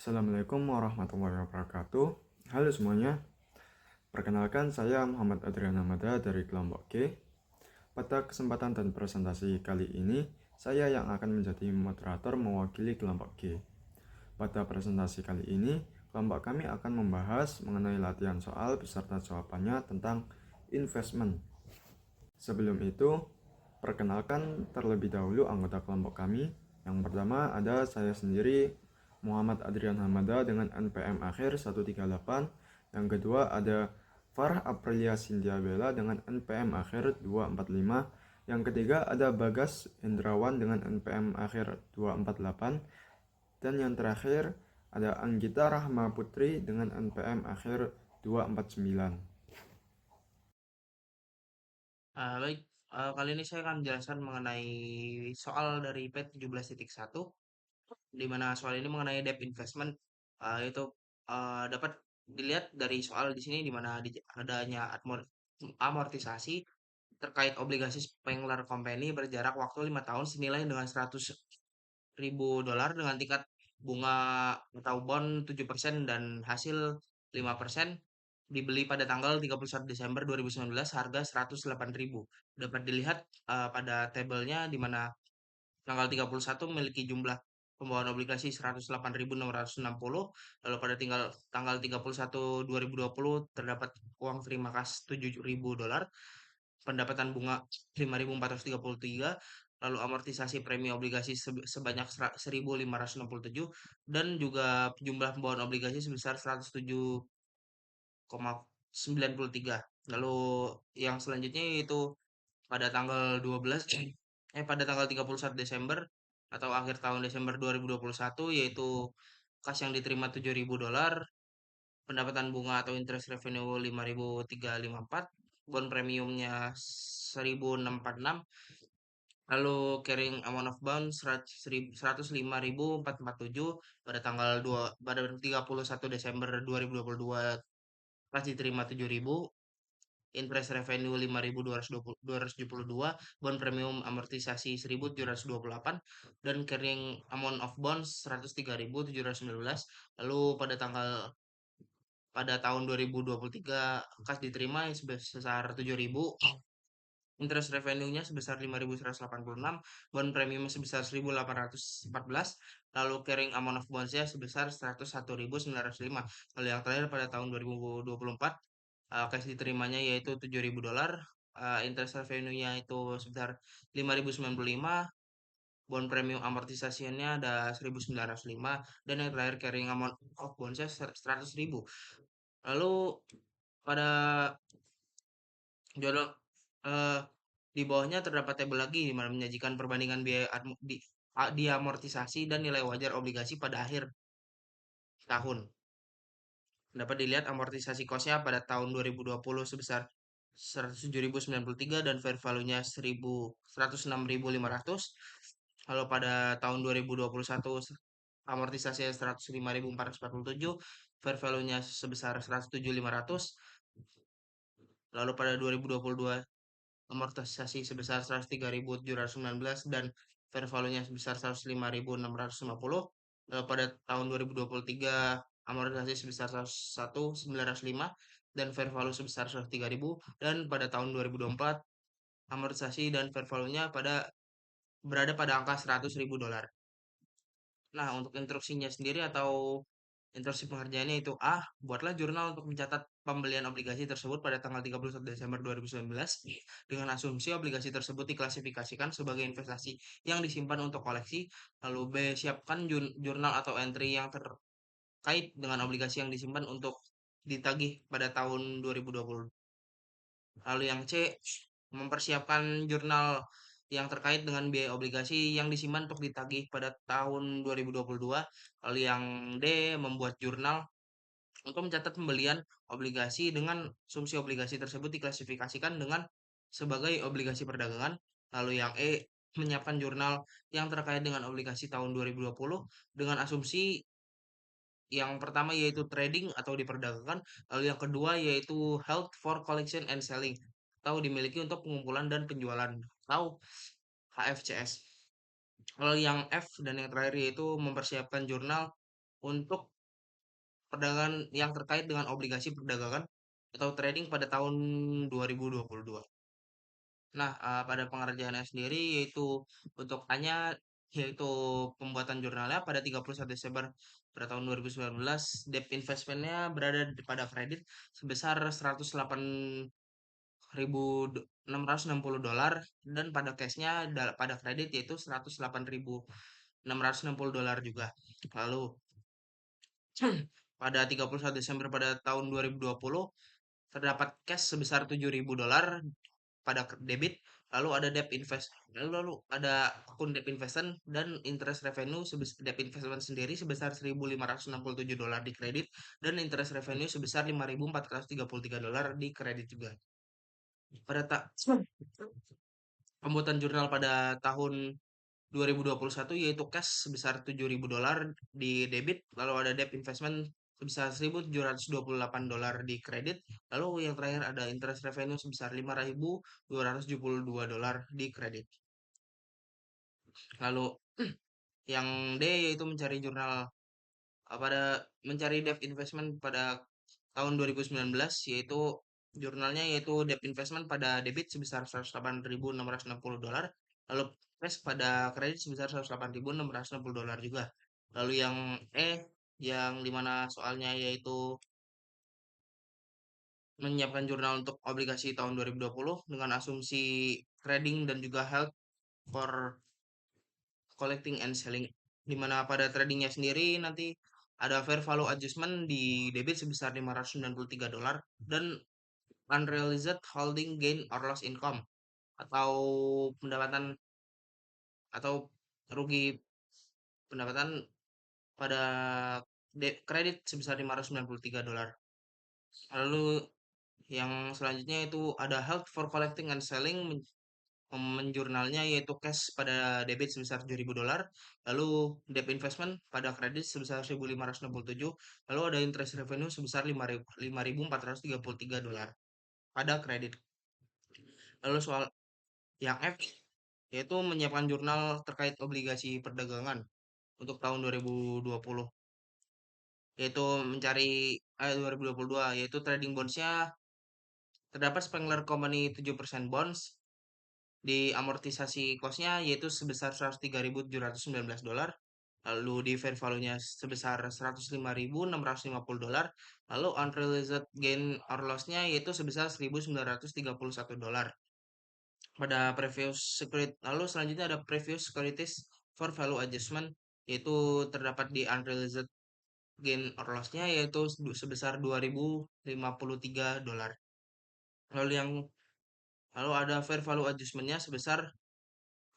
Assalamualaikum warahmatullahi wabarakatuh. Halo semuanya, perkenalkan saya Muhammad Adrian Hamada dari kelompok G. Pada kesempatan dan presentasi kali ini, saya yang akan menjadi moderator mewakili kelompok G. Pada presentasi kali ini, kelompok kami akan membahas mengenai latihan soal beserta jawabannya tentang investment. Sebelum itu, perkenalkan terlebih dahulu anggota kelompok kami. Yang pertama ada saya sendiri, Muhammad Adrian Hamada dengan NPM akhir 138. Yang kedua ada Farah Aprilia Cynthia Bella dengan NPM akhir 245. Yang ketiga ada Bagas Hendrawan dengan NPM akhir 248. Dan yang terakhir ada Anggita Rahma Putri dengan NPM akhir 249. Baik, kali ini saya akan menjelaskan mengenai soal dari P17.1, di mana soal ini mengenai debt investment, itu dapat dilihat dari soal di sini di mana adanya amortisasi terkait obligasi Spengler Company berjarak waktu 5 tahun senilai dengan 100.000 dolar dengan tingkat bunga atau bond 7% dan hasil 5% dibeli pada tanggal 31 Desember 2019 harga 108.000. Dapat dilihat pada tabelnya di mana tanggal 31 memiliki jumlah pembawaan obligasi 108.660, lalu pada tanggal 31 2020 terdapat uang terima kas 7.000 dolar, pendapatan bunga 5.433, lalu amortisasi premi obligasi sebanyak 1.567, dan juga jumlah pembawaan obligasi sebesar 107,93. Lalu yang selanjutnya yaitu pada tanggal 12 pada tanggal 31 Desember atau akhir tahun Desember 2021 yaitu kas yang diterima 7.000 dolar, pendapatan bunga atau interest revenue 5.354, bond premiumnya 1.646, lalu carrying amount of bonds 105.447 pada 31 Desember 2022 pas diterima 7.000, interest revenue 5.272, bond premium amortisasi 1.728, dan carrying amount of bonds 103.719. Lalu pada tahun 2023 kas diterima yang sebesar 7.000, interest revenue-nya sebesar 5.186, bond premium sebesar 1.814, lalu carrying amount of bonds-nya sebesar 101.905. Lalu yang terakhir pada tahun 2024 cash diterimanya yaitu 7.000 dolar, interest revenue-nya itu sebesar 5.095, bond premium amortisasinya ada 1.905, dan yang terakhir carrying amount of bonds-nya 100.000. Lalu pada judul eh, di bawahnya terdapat tabel lagi di mana menyajikan perbandingan biaya diamortisasi dan nilai wajar obligasi pada akhir tahun. Dapat dilihat amortisasi cost-nya pada tahun 2020 sebesar 107.093 dan fair value-nya 106.500. Lalu pada tahun 2021 amortisasinya 105.447, fair value-nya sebesar 107.500. Lalu pada 2022 amortisasi sebesar 103.719 dan fair value-nya sebesar 105.650. Lalu pada tahun 2023 amortisasi sebesar 10905 dan fair value sebesar 103.000, dan pada tahun 2024 amortisasi dan fair value-nya berada pada angka 100.000 dolar. Nah, untuk instruksinya sendiri atau instruksi pengerjaannya itu buatlah jurnal untuk mencatat pembelian obligasi tersebut pada tanggal 31 Desember 2019 dengan asumsi obligasi tersebut diklasifikasikan sebagai investasi yang disimpan untuk koleksi. Lalu B, siapkan jurnal atau entry yang terkait dengan obligasi yang disimpan untuk ditagih pada tahun 2020. Lalu yang C, mempersiapkan jurnal yang terkait dengan biaya obligasi yang disimpan untuk ditagih pada tahun 2022. Lalu yang D, membuat jurnal untuk mencatat pembelian obligasi dengan asumsi obligasi tersebut diklasifikasikan dengan sebagai obligasi perdagangan. Lalu yang E, menyiapkan jurnal yang terkait dengan obligasi tahun 2020 dengan asumsi yang pertama yaitu trading atau diperdagangkan, lalu yang kedua yaitu held for collection and selling atau dimiliki untuk pengumpulan dan penjualan atau HFCS. Lalu yang F dan yang terakhir yaitu mempersiapkan jurnal untuk perdagangan yang terkait dengan obligasi perdagangan atau trading pada tahun 2022. Nah, pada pengerjaannya sendiri yaitu untuk A-nya yaitu pembuatan jurnalnya pada 31 Desember pada tahun 2019, debt investment-nya berada pada kredit sebesar 108.660 dolar dan pada cash-nya pada kredit yaitu 108.660 dolar juga. Lalu pada 31 Desember pada tahun 2020 terdapat cash sebesar 7.000 dolar pada debit, lalu ada debt invest, lalu ada akun debt investment dan interest revenue debt investment sendiri sebesar 1.567 dolar di kredit dan interest revenue sebesar 5.433 dolar di kredit juga. Pada pembuatan jurnal pada tahun 2021 yaitu cash sebesar 7.000 dolar di debit, lalu ada debt investment sebesar 1.728 dolar di kredit, lalu yang terakhir ada interest revenue sebesar 5.272 dolar di kredit. Lalu yang D yaitu mencari jurnal pada mencari debt investment pada tahun 2019 yaitu jurnalnya yaitu debt investment pada debit sebesar 108.660 dolar, lalu cash pada kredit sebesar 108.660 dolar juga. Lalu yang E yang dimana soalnya yaitu menyiapkan jurnal untuk obligasi tahun 2020 dengan asumsi trading dan juga held for collecting and selling, dimana pada tradingnya sendiri nanti ada fair value adjustment di debit sebesar 593 dolar dan unrealized holding gain or loss income atau pendapatan atau rugi pendapatan pada kredit sebesar 593 dolar. Lalu yang selanjutnya itu ada held for collecting and selling menjurnalnya yaitu cash pada debit sebesar 7.000 dolar, lalu debt investment pada kredit sebesar 1.567, lalu ada interest revenue sebesar 5.433 dolar pada kredit. Lalu soal yang F yaitu menyiapkan jurnal terkait obligasi perdagangan untuk tahun 2020 yaitu mencari 2022 yaitu trading bonds-nya terdapat Spengler Company 7% bonds di amortisasi cost-nya yaitu sebesar 103.719 dolar, lalu di fair value-nya sebesar 105.650 dolar, lalu unrealized gain or loss-nya yaitu sebesar 1.931 dolar pada previous security. Lalu selanjutnya ada previous securities for value adjustment yaitu terdapat di unrealized gain or loss-nya yaitu sebesar 2.053 dolar. Lalu ada fair value adjustment-nya sebesar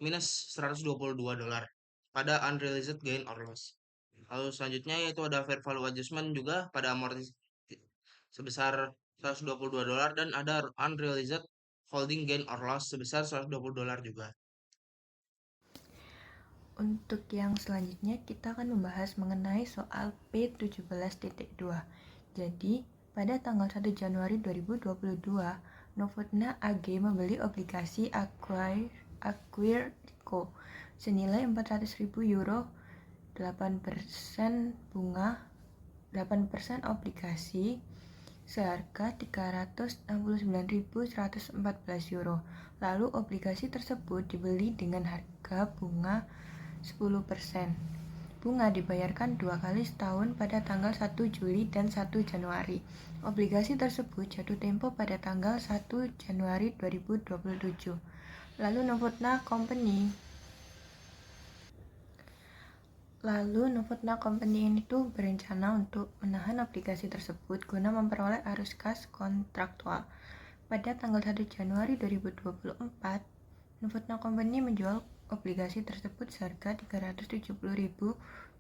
minus 122 dolar pada unrealized gain or loss. Lalu selanjutnya yaitu ada fair value adjustment juga pada amortis sebesar 122 dolar dan ada unrealized holding gain or loss sebesar 120 dolar juga. Untuk yang selanjutnya kita akan membahas mengenai soal P17.2. Jadi, pada tanggal 1 Januari 2022, Novotna AG membeli obligasi Acquirco senilai 400.000 euro, 8% bunga, 8% obligasi seharga 369.114 euro. Lalu obligasi tersebut dibeli dengan harga bunga 10%. Bunga dibayarkan 2 kali setahun pada tanggal 1 Juli dan 1 Januari. Obligasi tersebut jatuh tempo pada tanggal 1 Januari 2027. Lalu Novotna Company ini tuh berencana untuk menahan obligasi tersebut guna memperoleh arus kas kontraktual. Pada tanggal 1 Januari 2024, Novotna Company menjual obligasi tersebut seharga 370.726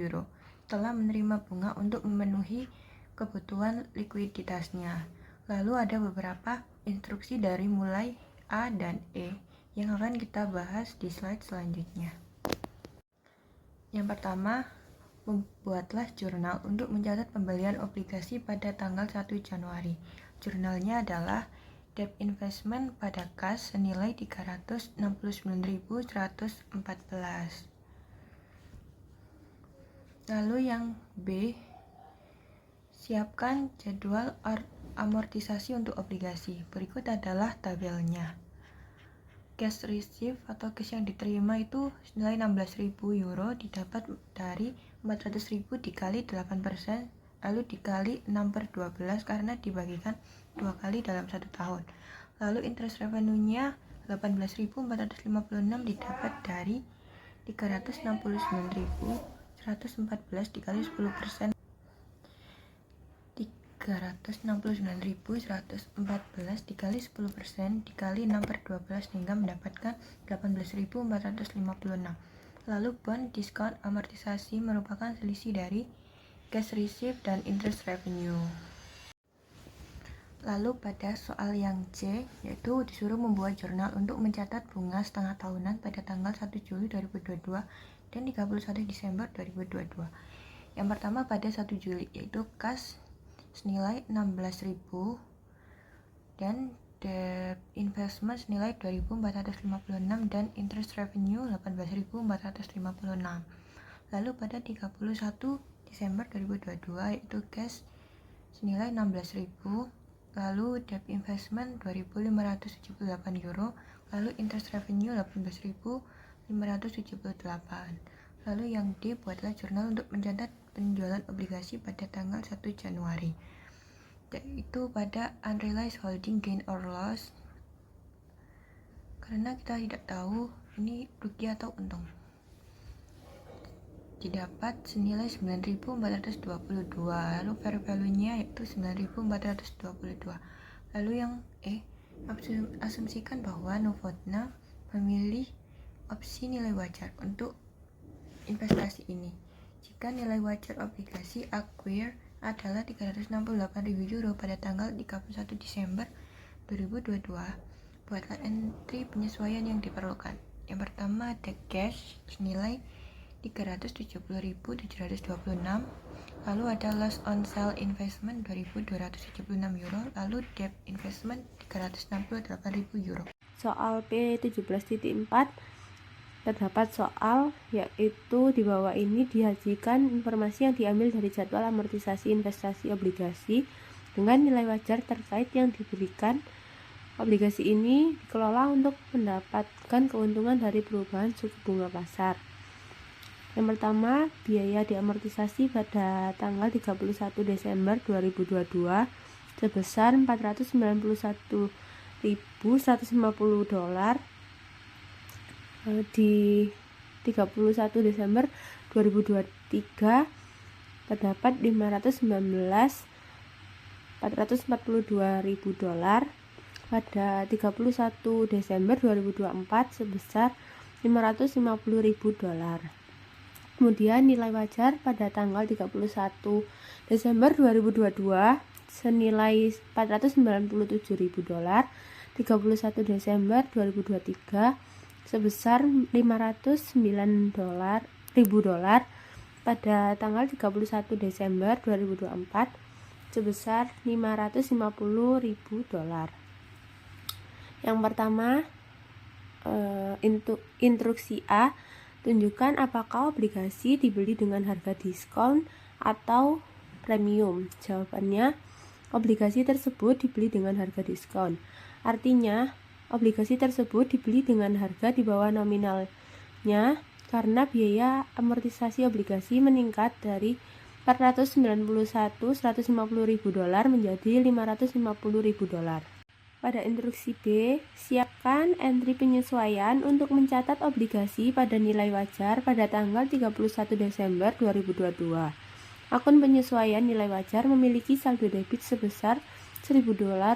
euro. Telah menerima bunga untuk memenuhi kebutuhan likuiditasnya. Lalu ada beberapa instruksi dari mulai A dan E yang akan kita bahas di slide selanjutnya. Yang pertama, membuatlah jurnal untuk mencatat pembelian obligasi pada tanggal 1 Januari. Jurnalnya adalah debt investment pada kas senilai 369.114. Lalu yang B Siapkan jadwal amortisasi untuk obligasi. Berikut adalah tabelnya. Cash receive atau cash yang diterima itu senilai 16.000 euro didapat dari 400.000 dikali 8%, lalu dikali 6/12 karena dibagikan 2 kali dalam 1 tahun. Lalu interest revenue-nya 18.456 didapat dari 369.114 dikali 10%, 369.114 dikali 10% dikali 6/12 hingga mendapatkan 18.456. Lalu bond diskon amortisasi merupakan selisih dari cash receive dan interest revenue. Lalu pada soal yang C, yaitu disuruh membuat jurnal untuk mencatat bunga setengah tahunan pada tanggal 1 Juli 2022 dan 31 Desember 2022. Yang pertama pada 1 Juli, yaitu kas senilai 16.000 dan debt investment senilai 2.456 dan interest revenue 18.456. Lalu pada 31 Desember 2022 yaitu cash senilai 16.000, lalu debt investment 2.578 euro, lalu interest revenue 18.578. Lalu yang D, buatlah jurnal untuk mencatat penjualan obligasi pada tanggal 1 Januari, yaitu pada unrealized holding gain or loss, karena kita tidak tahu ini rugi atau untung. Didapat senilai 9.422, lalu fair value-nya yaitu 9.422. Lalu yang E, asumsikan bahwa Novotna memilih opsi nilai wajar untuk investasi ini. Jika nilai wajar obligasi acquire adalah 368.000 euro pada tanggal 31 Desember 2022, buatlah entry penyesuaian yang diperlukan. Yang pertama ada cash senilai 370.726, lalu ada loss on sale investment 2.276 euro, lalu debt investment 368.000 euro. Soal P17.4 terdapat soal, yaitu di bawah ini disajikan informasi yang diambil dari jadwal amortisasi investasi obligasi dengan nilai wajar terkait yang diberikan. Obligasi ini dikelola untuk mendapatkan keuntungan dari perubahan suku bunga pasar. Yang pertama, biaya diamortisasi pada tanggal 31 Desember 2022 sebesar $491.150 di 31 Desember 2023 terdapat $442.000. Pada 31 Desember 2024 sebesar $550.000. Kemudian nilai wajar pada tanggal 31 Desember 2022 senilai $497.000. 31 Desember 2023 sebesar $509.000. Pada tanggal 31 Desember 2024 sebesar $550.000. Yang pertama, instruksi A, tunjukkan apakah obligasi dibeli dengan harga diskon atau premium. Jawabannya, obligasi tersebut dibeli dengan harga diskon. Artinya, obligasi tersebut dibeli dengan harga di bawah nominalnya karena biaya amortisasi obligasi meningkat dari $491.150.000 menjadi $550.000. Pada instruksi B, siapkan entry penyesuaian untuk mencatat obligasi pada nilai wajar pada tanggal 31 Desember 2022. Akun penyesuaian nilai wajar memiliki saldo debit sebesar $1.000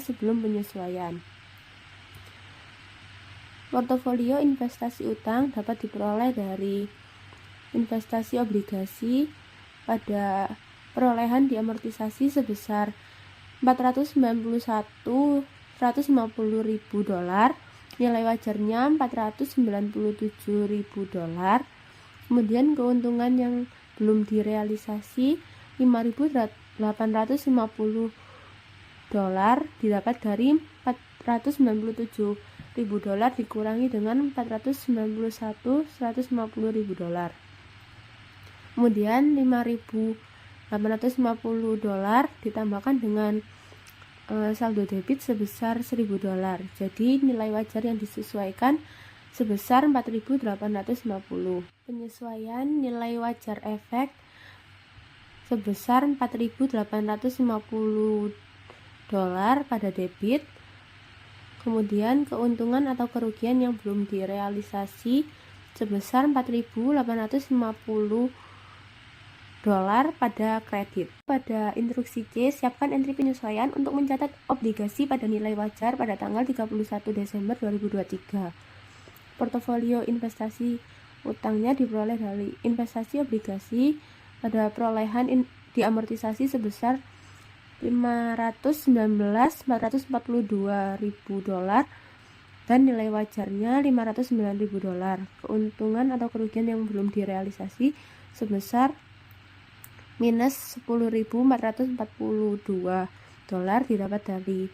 sebelum penyesuaian. Portofolio investasi utang dapat diperoleh dari investasi obligasi pada perolehan diamortisasi sebesar $491.150.000, nilai wajarnya $497.000. Kemudian keuntungan yang belum direalisasi $5.850 didapat dari $497.000 dikurangi dengan $491.150.000. Kemudian $5.000 $850 ditambahkan dengan saldo debit sebesar $1.000. Jadi nilai wajar yang disesuaikan sebesar 4.850. Penyesuaian nilai wajar efek sebesar $4.850 pada debit. Kemudian keuntungan atau kerugian yang belum direalisasi sebesar $4.850 pada kredit. Pada instruksi C, siapkan entry penyesuaian untuk mencatat obligasi pada nilai wajar pada tanggal 31 Desember 2023. Portofolio investasi utangnya diperoleh dari investasi obligasi pada perolehan diamortisasi sebesar $519.442.000 dan nilai wajarnya $509.000. Keuntungan atau kerugian yang belum direalisasi sebesar minus $10.442 didapat dari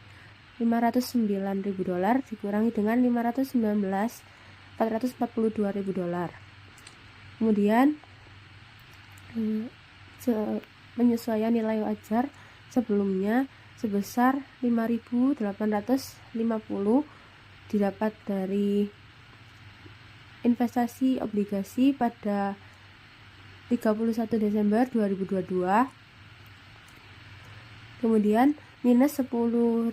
$509.000 dikurangi dengan $519.442.000. Kemudian penyesuaian nilai wajar sebelumnya sebesar 5.850 didapat dari investasi obligasi pada 31 Desember 2022. Kemudian minus $10.442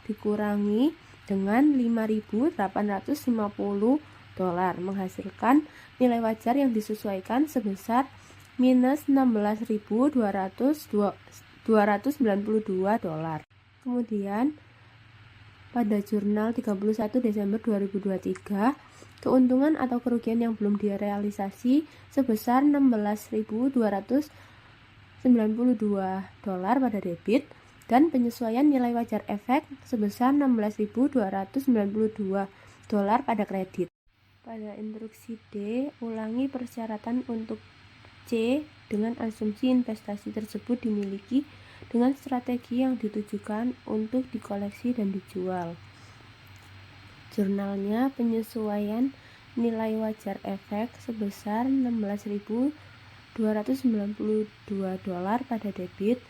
dikurangi dengan $5.850 menghasilkan nilai wajar yang disesuaikan sebesar minus $16.292. Kemudian pada jurnal 31 Desember 2023, keuntungan atau kerugian yang belum direalisasi sebesar $16.292 pada debit dan penyesuaian nilai wajar efek sebesar $16.292 pada kredit. Pada instruksi D, ulangi persyaratan untuk C dengan asumsi investasi tersebut dimiliki dengan strategi yang ditujukan untuk dikoleksi dan dijual. Jurnalnya penyesuaian nilai wajar efek sebesar $16.292 pada debit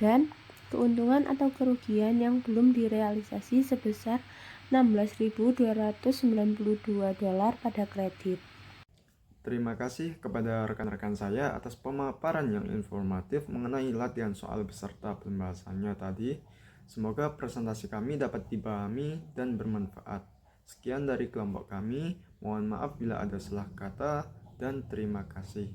dan keuntungan atau kerugian yang belum direalisasi sebesar $16.292 pada kredit. Terima kasih kepada rekan-rekan saya atas pemaparan yang informatif mengenai latihan soal beserta pembahasannya tadi. Semoga presentasi kami dapat dipahami dan bermanfaat. Sekian dari kelompok kami, mohon maaf bila ada salah kata dan terima kasih.